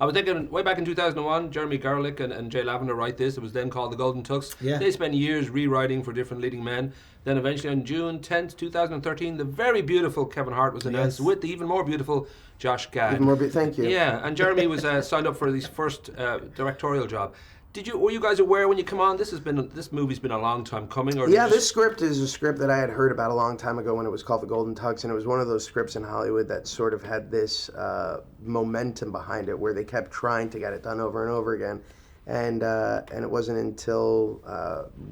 I was thinking, way back in 2001, Jeremy Garlick and Jay Lavender write this. It was then called The Golden Tux. Yeah. They spent years rewriting for different leading men. Then eventually on June 10th, 2013, the very beautiful Kevin Hart was announced with the even more beautiful Josh Gad. Even more thank you. Yeah, and Jeremy was signed up for his first directorial job. Were you guys aware when you come on? This movie's been a long time coming, or this script is a script that I had heard about a long time ago when it was called The Golden Tux, and it was one of those scripts in Hollywood that sort of had this momentum behind it, where they kept trying to get it done over and over again, and it wasn't until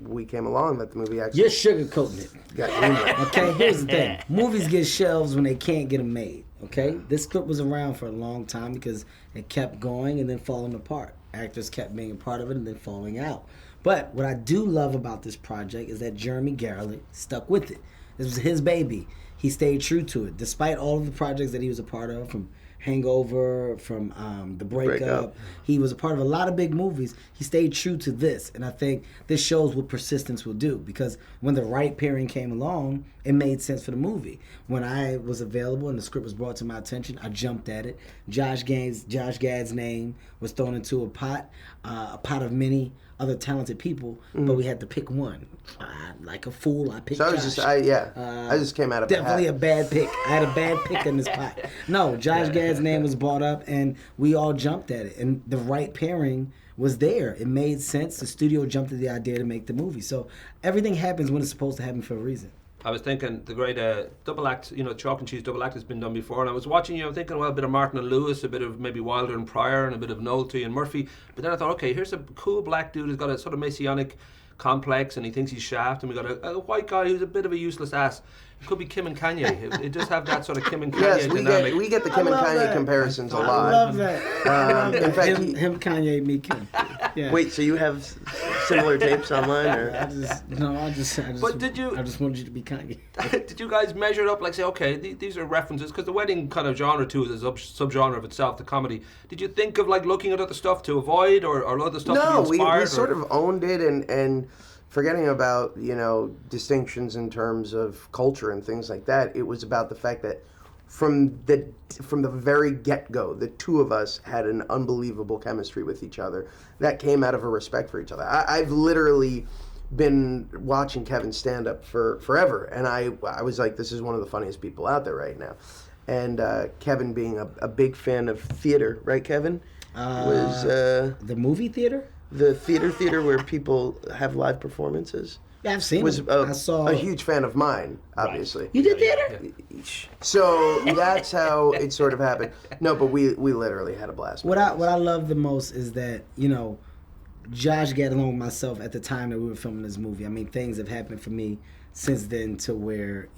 we came along that the movie actually. You're sugarcoating it. Got greenlit. Okay, here's the thing: movies get shelves when they can't get them made. Okay, this script was around for a long time because it kept going and then falling apart. Actors kept being a part of it and then falling out. But what I do love about this project is that Jeremy Garlick stuck with it. This was his baby. He stayed true to it, despite all of the projects that he was a part of, from Hangover, from The Breakup. He was a part of a lot of big movies. He stayed true to this, and I think this shows what persistence will do, because when the right pairing came along, it made sense for the movie. When I was available and the script was brought to my attention, I jumped at it. Josh Gad's name was thrown into a pot of many other talented people, but we had to pick one. Like a fool, I picked Josh. I just came out of definitely a bad pick. I had a bad pick in this pot. No, Josh Gad's name was brought up, and we all jumped at it. And the right pairing was there. It made sense. The studio jumped at the idea to make the movie. So everything happens when it's supposed to happen for a reason. I was thinking the great double act, chalk and cheese double act has been done before, and I was watching, thinking, well, a bit of Martin and Lewis, a bit of maybe Wilder and Pryor, and a bit of Nolte and Murphy. But then I thought, okay, here's a cool black dude who's got a sort of messianic complex, and he thinks he's Shaft, and we got a white guy who's a bit of a useless ass. It could be Kim and Kanye. It just have that sort of Kim and Kanye dynamic. We get the Kim and Kanye comparisons a lot. I love that. In fact, him, Kanye, me, Kim. Yeah. Wait, so you have similar tapes online, or? I just wanted you to be Kanye. Did you guys measure it up, like say, okay, these are references, because the wedding kind of genre too is a subgenre of itself, the comedy. Did you think of like looking at other stuff to avoid, or other stuff to be inspired? No, we sort of owned it, and forgetting about distinctions in terms of culture and things like that. It was about the fact that from the very get-go, the two of us had an unbelievable chemistry with each other that came out of a respect for each other. I've literally been watching Kevin stand up for forever, and I was like, this is one of the funniest people out there right now. And Kevin being a big fan of theater, right, Kevin? Was the movie theater? The theater where people have live performances. Yeah, I've seen was it. I saw a huge fan of mine, obviously. Right. You did theater? So that's how it sort of happened. No, but we literally had a blast. What I love the most is that, Josh Gad along with myself at the time that we were filming this movie. I mean, things have happened for me since then to where,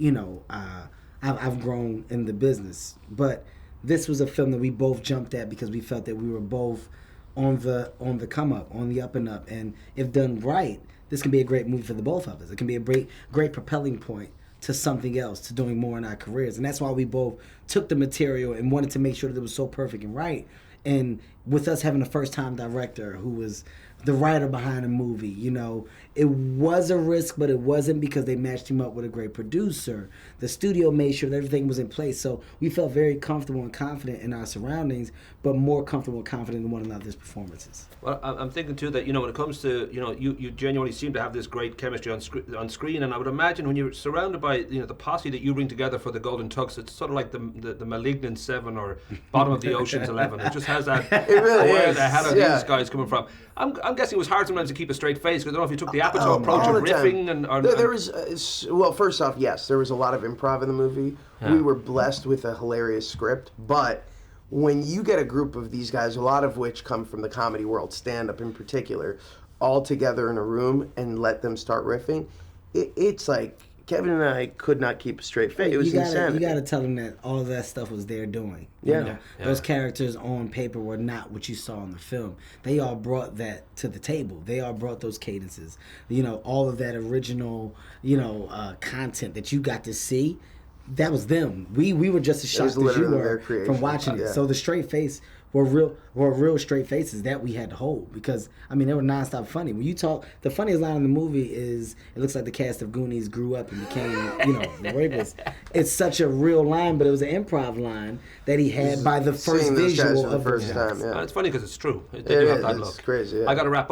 I've grown in the business. But this was a film that we both jumped at because we felt that we were both on the come up, on the up and up, and if done right, this can be a great movie for the both of us. It can be a great propelling point to something else, to doing more in our careers, and that's why we both took the material and wanted to make sure that it was so perfect and right. And with us having a first-time director who was the writer behind the movie, it was a risk, but it wasn't, because they matched him up with a great producer. The studio made sure that everything was in place, so we felt very comfortable and confident in our surroundings, but more comfortable and confident in one another's performances. Well, I'm thinking too that when it comes to you genuinely seem to have this great chemistry on screen, and I would imagine when you're surrounded by the posse that you bring together for the Golden Tux, it's sort of like the Malignant 7 or bottom of the Ocean's 11. It just has that. It really where is. the hell are these guys coming from? I'm guessing it was hard sometimes to keep a straight face, because I don't know if you took the Apatow approach of riffing there was well, first off, yes, there was a lot of improv in the movie. Yeah. We were blessed with a hilarious script, but when you get a group of these guys, a lot of which come from the comedy world, stand-up in particular, all together in a room and let them start riffing, it's like Kevin and I could not keep a straight face. It was insanity. You got to tell them that all of that stuff was they're doing. Those characters on paper were not what you saw in the film. They all brought that to the table. They all brought those cadences. All of that original, content that you got to see. That was them. We were just as shocked as you were from watching it. So the straight face were real straight faces that we had to hold, because I mean they were nonstop funny. When you talk, the funniest line in the movie is, "It looks like the cast of Goonies grew up and became, the rapists." It's such a real line, but it was an improv line that he had by the first Seeing those guys visual for the of first those time. guys. Yeah. It's funny because it's true. They It do have is. that It's look. crazy. Yeah. I got to wrap up.